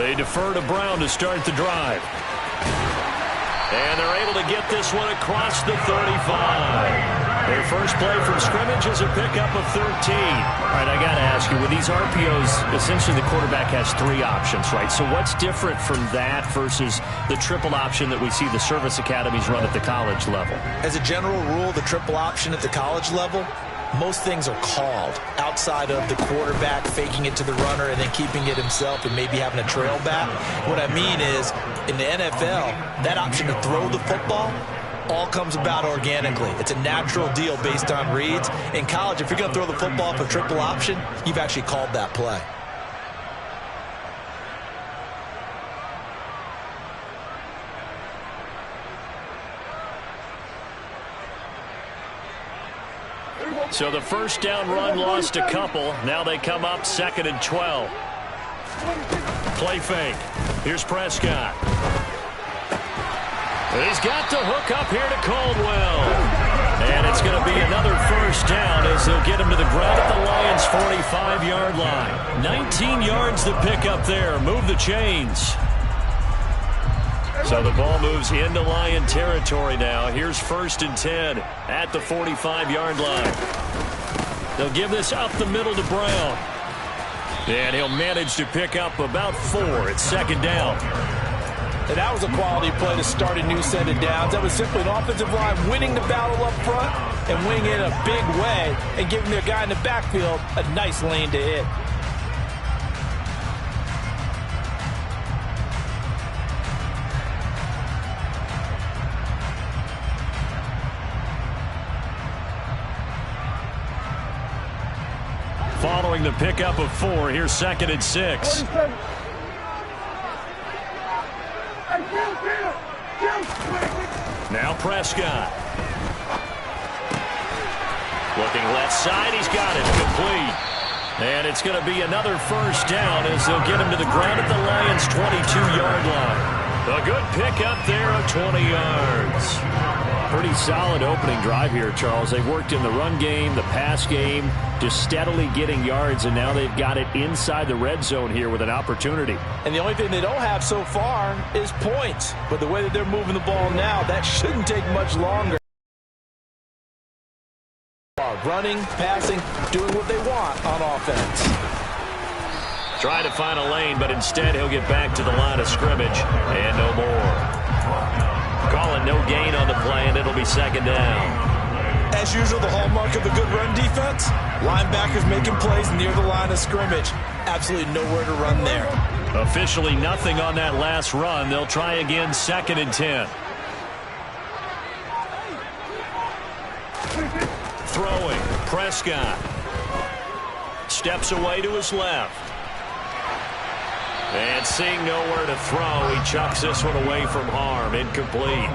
They defer to Brown to start the drive. And they're able to get this one across the 35. Their first play from scrimmage is a pickup of 13. All right, I got to ask you, with these RPOs, essentially the quarterback has 3 options, right? So what's different from that versus the triple option that we see the service academies run at the college level? As a general rule, the triple option at the college level, most things are called outside of the quarterback faking it to the runner and then keeping it himself and maybe having a trail back. What I mean is, in the NFL, that option to throw the football all comes about organically. It's a natural deal based on reads. In college, if you're going to throw the football for triple option, you've actually called that play. So the first down run lost a couple. Now they come up 2nd and 12. Play fake. Here's Prescott. He's got the hook up here to Caldwell. And it's going to be another first down as they'll get him to the ground at the Lions' 45-yard line. 19 yards to pick up there. Move the chains. So the ball moves into Lion territory now. Here's 1st and 10 at the 45-yard line. They'll give this up the middle to Brown. And he'll manage to pick up about 4. It's 2nd down. And that was a quality play to start a new set of downs. That was simply an offensive line winning the battle up front and winning it in a big way and giving their guy in the backfield a nice lane to hit. Following the pickup of 4, here's 2nd and 6. Now Prescott. Looking left side, he's got it, complete. And it's going to be another first down as they'll get him to the ground at the Lions' 22-yard line. A good pickup there of 20 yards. Pretty solid opening drive here, Charles. They've worked in the run game, the pass game, just steadily getting yards, and now they've got it inside the red zone here with an opportunity. And the only thing they don't have so far is points. But the way that they're moving the ball now, that shouldn't take much longer. Running, passing, doing what they want on offense. Trying to find a lane, but instead he'll get back to the line of scrimmage, and no more. Calling no gain on the play, and it'll be 2nd down. As usual, the hallmark of a good run defense, linebackers making plays near the line of scrimmage. Absolutely nowhere to run there. Officially nothing on that last run. They'll try again 2nd and 10. Throwing, Prescott. Steps away to his left. And seeing nowhere to throw, he chucks this one away from harm. Incomplete.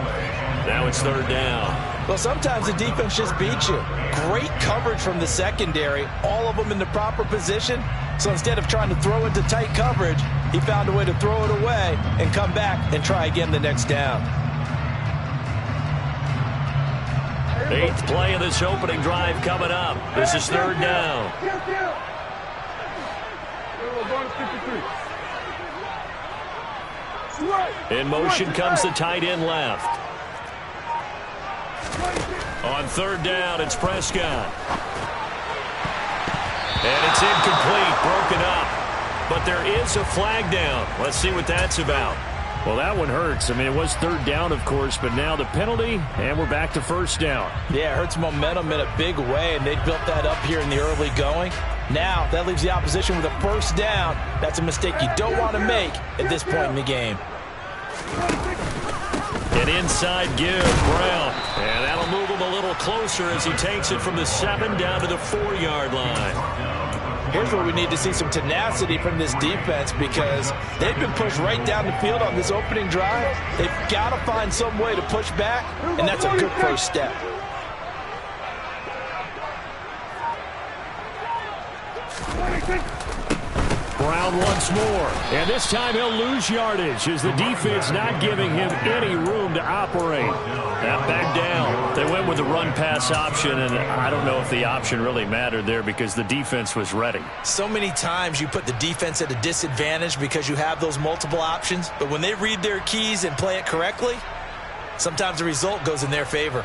Now it's 3rd down. Well, sometimes the defense just beats you. Great coverage from the secondary, all of them in the proper position. So instead of trying to throw into tight coverage, he found a way to throw it away and come back and try again the next down. 8th play of this opening drive coming up. This is 3rd down. In motion comes the tight end left. On 3rd down, it's Prescott. And it's incomplete, broken up. But there is a flag down. Let's see what that's about. Well, that one hurts. I mean, it was 3rd down, of course, but now the penalty, and we're back to 1st down. Yeah, it hurts momentum in a big way, and they built that up here in the early going. Now, that leaves the opposition with a 1st down. That's a mistake you don't want to make at this point in the game. An inside give, Brown. And that'll move him a little closer as he takes it from the 7 down to the 4-yard line. Here's where we need to see some tenacity from this defense because they've been pushed right down the field on this opening drive. They've got to find some way to push back, and that's a good first step. Brown once more, and this time he'll lose yardage as the defense not giving him any room to operate. That back down. They went with the run-pass option, and I don't know if the option really mattered there because the defense was ready. So many times you put the defense at a disadvantage because you have those multiple options, but when they read their keys and play it correctly, sometimes the result goes in their favor.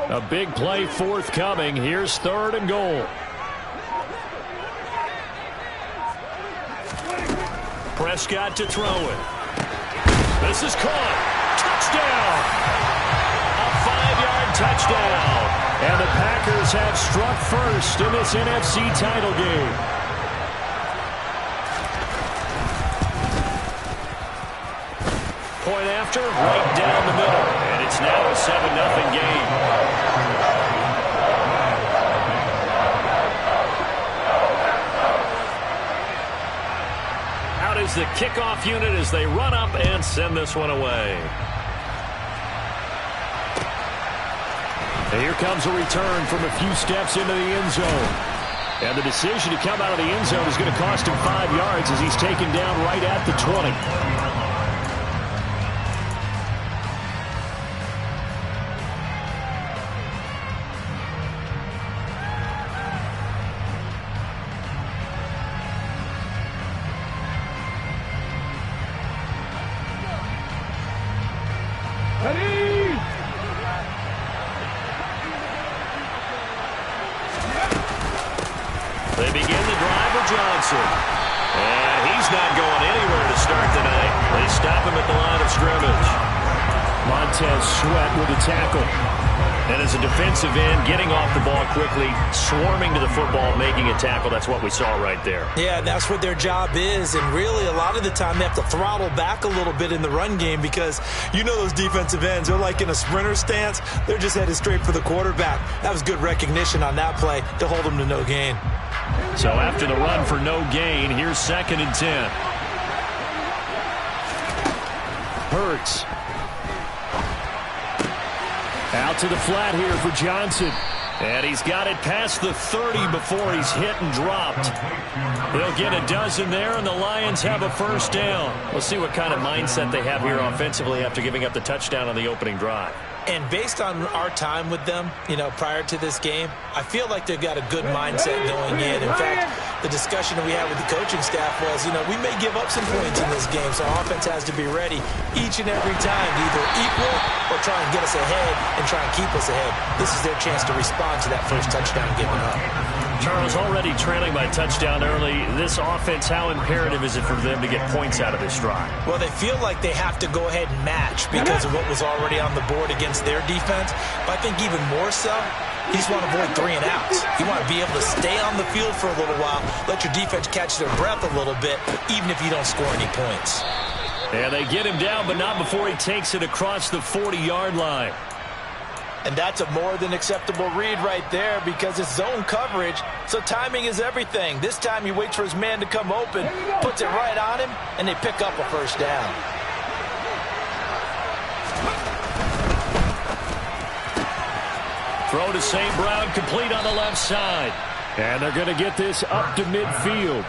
A big play forthcoming. Here's 3rd and goal. Prescott to throw it. This is caught. Touchdown. A 5-yard touchdown. And the Packers have struck first in this NFC title game. Point after, right down the middle. And it's now a 7-0 game. Is the kickoff unit as they run up and send this one away. And here comes a return from a few steps into the end zone. And the decision to come out of the end zone is going to cost him 5 yards as he's taken down right at the 20. They begin the drive with Johnson. And he's not going anywhere to start tonight. They stop him at the line of scrimmage. Montez Sweat with a tackle. And as a defensive end, getting off the ball quickly, swarming to the football, making a tackle. That's what we saw right there. Yeah, that's what their job is. And really, a lot of the time, they have to throttle back a little bit in the run game because you know those defensive ends, they're like in a sprinter stance. They're just headed straight for the quarterback. That was good recognition on that play to hold them to no gain. So after the run for no gain, here's 2nd and 10. Hurts. Out to the flat here for Johnson. And he's got it past the 30 before he's hit and dropped. They'll get a dozen there, and the Lions have a first down. We'll see what kind of mindset they have here offensively after giving up the touchdown on the opening drive. And based on our time with them, prior to this game, I feel like they've got a good mindset going in. In fact, the discussion that we had with the coaching staff was, we may give up some points in this game, so our offense has to be ready each and every time to either equal or try and get us ahead and try and keep us ahead. This is their chance to respond to that first touchdown given up. Charles, already trailing by touchdown early. This offense, how imperative is it for them to get points out of this drive? Well, they feel like they have to go ahead and match because of what was already on the board against their defense. But I think even more so, you just want to avoid 3 and outs. You want to be able to stay on the field for a little while, let your defense catch their breath a little bit, even if you don't score any points. And they get him down, but not before he takes it across the 40-yard line. And that's a more than acceptable read right there because it's zone coverage, so timing is everything. This time he waits for his man to come open, puts it right on him, and they pick up a first down. Throw to St. Brown, complete on the left side. And they're going to get this up to midfield.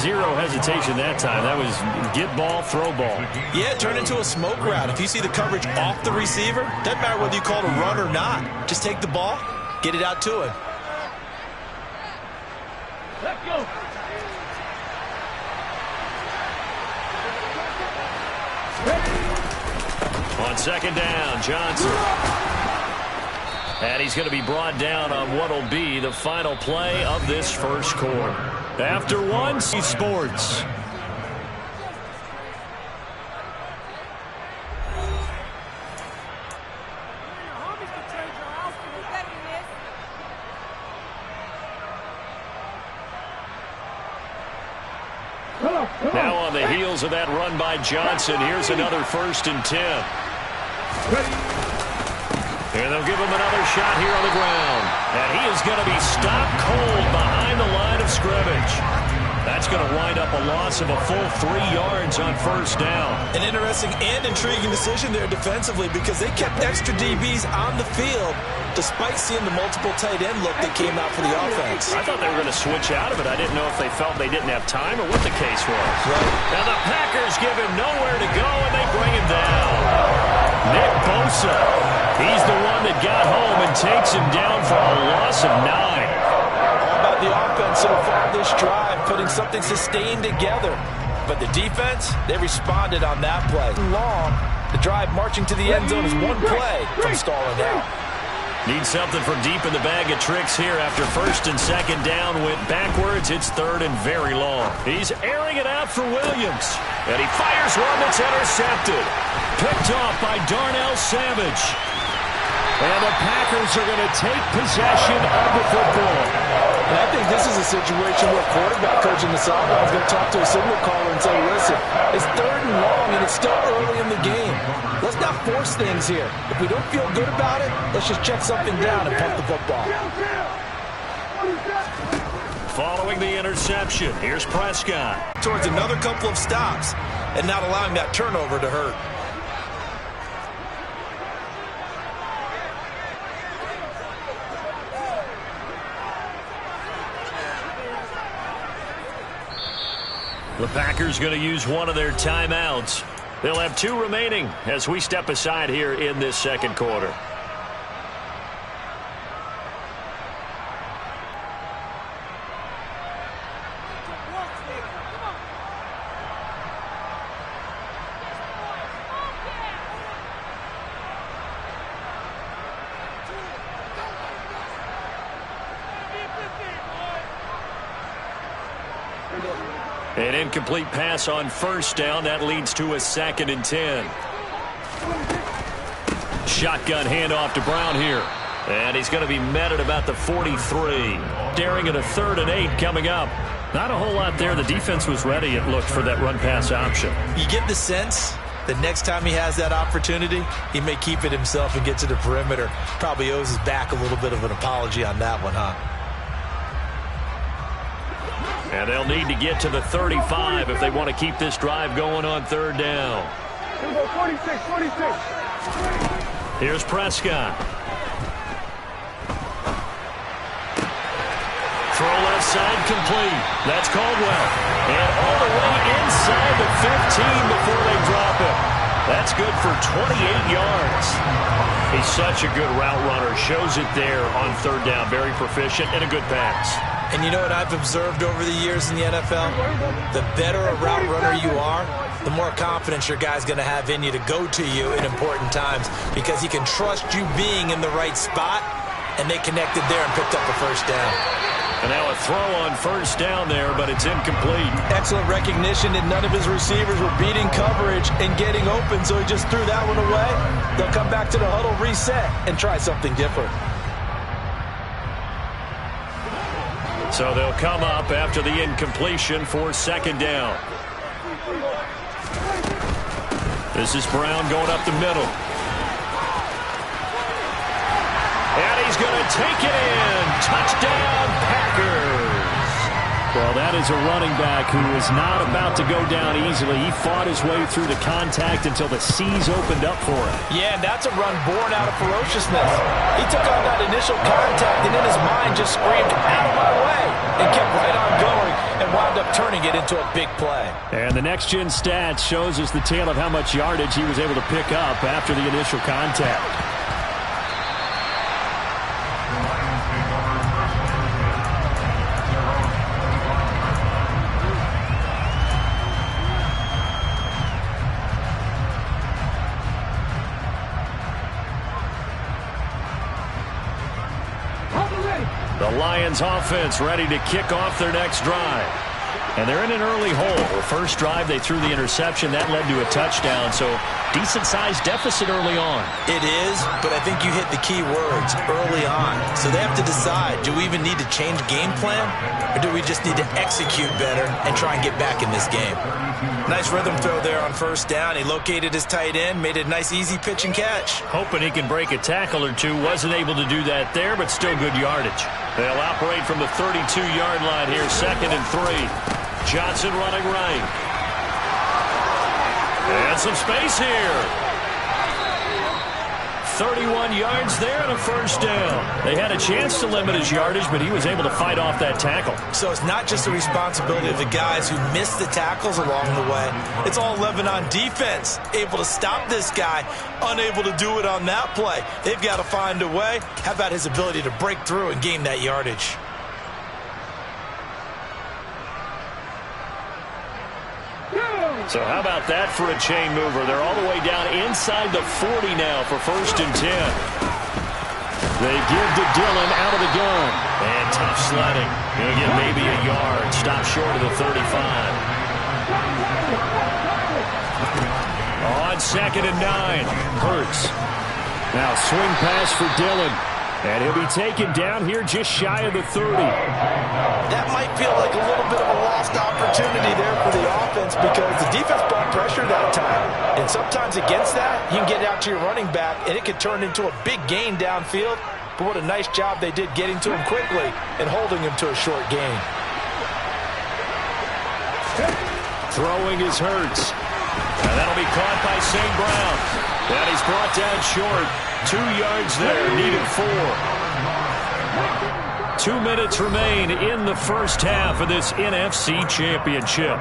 Zero hesitation that time. That was get ball, throw ball. Yeah, it turned into a smoke route. If you see the coverage off the receiver, doesn't matter whether you call it a run or not. Just take the ball, get it out to him. Let's go. On 2nd down, Johnson. And he's going to be brought down on what will be the final play of this first quarter. After one, Sports. Now on the heels of that run by Johnson, here's another 1st and 10. And they'll give him another shot here on the ground. And he is going to be stopped cold behind the line of scrimmage. That's going to wind up a loss of a full 3 yards on first down. An interesting and intriguing decision there defensively because they kept extra DBs on the field despite seeing the multiple tight end look that came out for the offense. I thought they were going to switch out of it. I didn't know if they felt they didn't have time or what the case was. Right. Now the Packers give him nowhere to go, and they bring him down. Nick Bosa, he's the one that got home and takes him down for a loss of 9. All about the offense so far this drive, putting something sustained together. But the defense, they responded on that play. Long, the drive marching to the end zone is one play from stalling out. Need something from deep in the bag of tricks here after first and second down went backwards. It's third and very long. He's airing it out for Williams. And he fires one that's intercepted. Picked off by Darnell Savage. And the Packers are going to take possession of the football. And I think this is a situation where quarterback coach in the sideline is going to talk to a signal caller and say, listen, it's third and long and it's still early in the game. Let's not force things here. If we don't feel good about it, let's just check something down and punt the football. Following the interception, here's Prescott. Towards another couple of stops and not allowing that turnover to hurt. The Packers going to use one of their timeouts. They'll have 2 remaining as we step aside here in this second quarter. An incomplete pass on first down. That leads to a 2nd and 10. Shotgun handoff to Brown here. And he's going to be met at about the 43. Staring at a 3rd and 8 coming up. Not a whole lot there. The defense was ready, it looked, for that run-pass option. You get the sense that next time he has that opportunity, he may keep it himself and get to the perimeter. Probably owes his back a little bit of an apology on that one, huh? And they'll need to get to the 35 if they want to keep this drive going on 3rd down. 46. Here's Prescott. Throw left side complete. That's Caldwell. And all the way inside the 15 before they drop it. That's good for 28 yards. He's such a good route runner. Shows it there on 3rd down. Very proficient and a good pass. And you know what I've observed over the years in the NFL? The better a route runner you are, the more confidence your guy's going to have in you to go to you in important times because he can trust you being in the right spot, and they connected there and picked up a first down. And now a throw on first down there, but it's incomplete. Excellent recognition that none of his receivers were beating coverage and getting open, so he just threw that one away. They'll come back to the huddle, reset, and try something different. So they'll come up after the incompletion for 2nd down. This is Brown going up the middle. And he's going to take it in. Touchdown, Packers. Well, that is a running back who is not about to go down easily. He fought his way through the contact until the seas opened up for him. Yeah, and that's a run born out of ferociousness. He took on that initial contact, and in his mind just screamed, out of my way, and kept right on going and wound up turning it into a big play. And the next-gen stats shows us the tale of how much yardage he was able to pick up after the initial contact. The Lions offense ready to kick off their next drive. And they're in an early hole. The first drive, they threw the interception. That led to a touchdown, so decent-sized deficit early on. It is, but I think you hit the key words, early on. So they have to decide, do we even need to change game plan, or do we just need to execute better and try and get back in this game? Nice rhythm throw there on first down. He located his tight end, made a nice easy pitch and catch. Hoping he can break a tackle or two. Wasn't able to do that there, but still good yardage. They'll operate from the 32-yard line here, 2nd and 3. Johnson running right. And some space here. 31 yards there and a first down. They had a chance to limit his yardage, but he was able to fight off that tackle. So it's not just the responsibility of the guys who missed the tackles along the way. It's all 11 on defense, able to stop this guy, unable to do it on that play. They've got to find a way. How about his ability to break through and gain that yardage? So how about that for a chain mover? They're all the way down inside the 40 now for 1st and 10. They give to Dillon out of the gun. And tough sledding. He'll get maybe a yard. Stop short of the 35. On 2nd and 9. Hurts. Now swing pass for Dillon. And he'll be taken down here just shy of the 30. That might feel like a little bit of a lost opportunity there for the offense because the defense brought pressure that time. And sometimes against that, you can get out to your running back, and it could turn into a big gain downfield. But what a nice job they did getting to him quickly and holding him to a short gain. Throwing is Hurts. And that'll be caught by St. Brown. And he's brought down short. 2 yards there, needed 4. 2 minutes remain in the first half of this NFC Championship.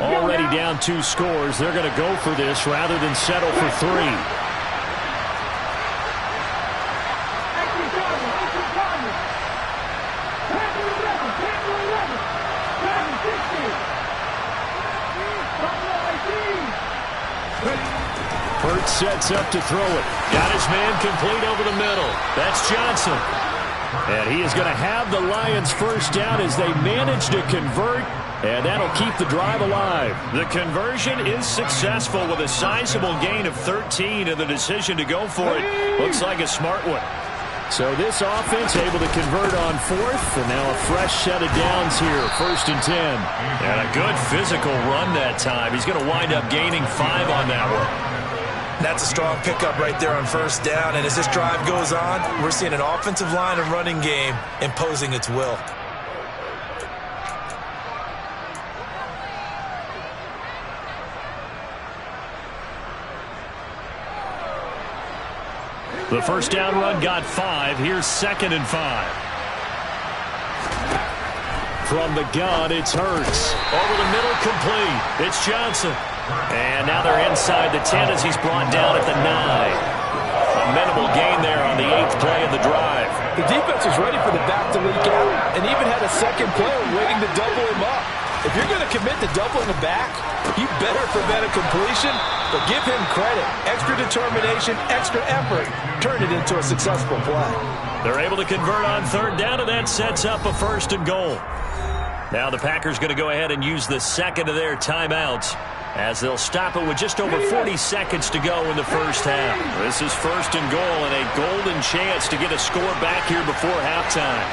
Already down 2 scores. They're going to go for this rather than settle for 3. Hurts sets up to throw it. Got his man complete over the middle. That's Johnson. And he is going to have the Lions first down as they manage to convert. And that'll keep the drive alive. The conversion is successful with a sizable gain of 13, and the decision to go for it looks like a smart one. So this offense able to convert on 4th, and now a fresh set of downs here, 1st and 10. And a good physical run that time. He's going to wind up gaining 5 on that one. That's a strong pickup right there on 1st down, and as this drive goes on, we're seeing an offensive line and running game imposing its will. The first down run got 5. Here's 2nd and 5. From the gun, it's Hurts. Over the middle, complete. It's Johnson. And now they're inside the 10 as he's brought down at the 9. A minimal gain there on the 8th play of the drive. The defense was ready for the back to leak out and even had a second player waiting to double him up. If you're going to commit to doubling the back, you better prevent a completion, but give him credit. Extra determination, extra effort, turn it into a successful play. They're able to convert on 3rd down, and that sets up a 1st and goal. Now the Packers going to go ahead and use the second of their timeouts as they'll stop it with just over 40 seconds to go in the first half. This is 1st and goal and a golden chance to get a score back here before halftime.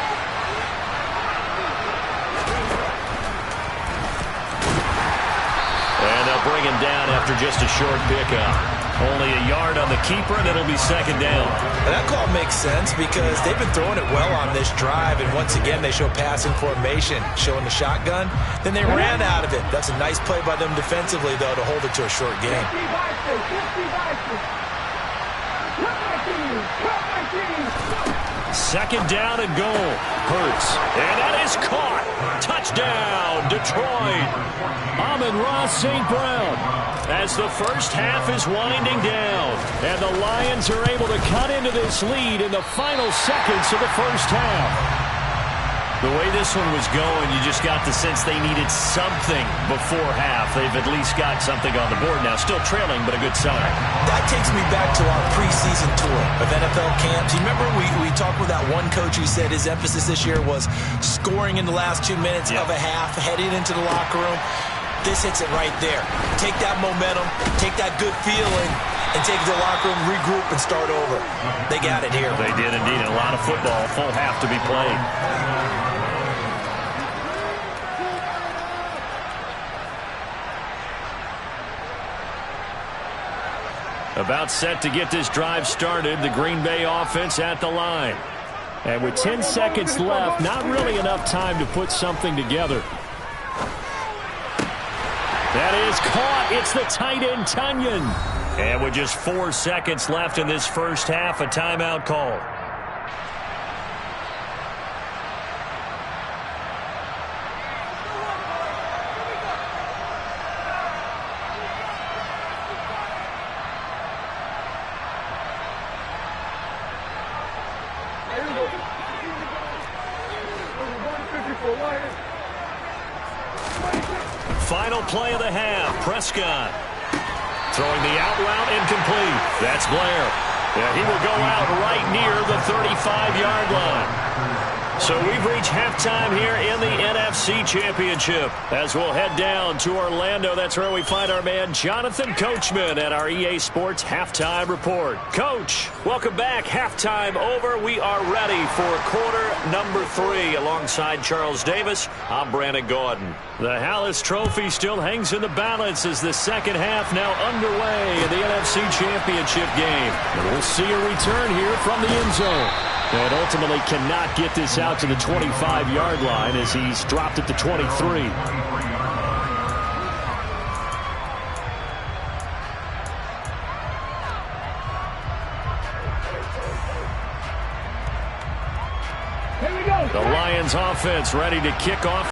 And they'll bring him down after just a short pickup. Only a yard on the keeper, and it'll be 2nd down. And that call makes sense because they've been throwing it well on this drive, and once again they show passing formation, showing the shotgun. Then they ran out of it. That's a nice play by them defensively, though, to hold it to a short game. 2nd down and goal. Hurts. And that is caught. Touchdown, Detroit. Amon-Ra St. Brown. As the first half is winding down. And the Lions are able to cut into this lead in the final seconds of the first half. The way this one was going, you just got the sense they needed something before half. They've at least got something on the board now. Still trailing, but a good sign. That takes me back to our preseason tour of NFL camps. You remember we talked with that one coach who said his emphasis this year was scoring in the last 2 minutes of a half, heading into the locker room. This hits it right there. Take that momentum, take that good feeling, and take it to the locker room, regroup, and start over. They got it here. They did indeed. A lot of football, full half to be played. About set to get this drive started. The Green Bay offense at the line. And with 10 seconds left, not really enough time to put something together. That is caught. It's the tight end, Tunyon. And with just 4 seconds left in this first half, a timeout call. Final play of the half. Prescott throwing the out route, incomplete. That's Blair. Yeah, he will go out right near the 35-yard line. So we've reached halftime here in the NFC Championship. As we'll head down to Orlando, that's where we find our man Jonathan Coachman at our EA Sports Halftime Report. Coach, welcome back. Halftime over. We are ready for quarter number 3. Alongside Charles Davis, I'm Brandon Gaudin. The Hallis Trophy still hangs in the balance as the second half now underway in the NFC Championship game. And we'll see a return here from the end zone. And ultimately cannot get this out to the 25-yard line as he's dropped at the 23. The Lions offense ready to kick off.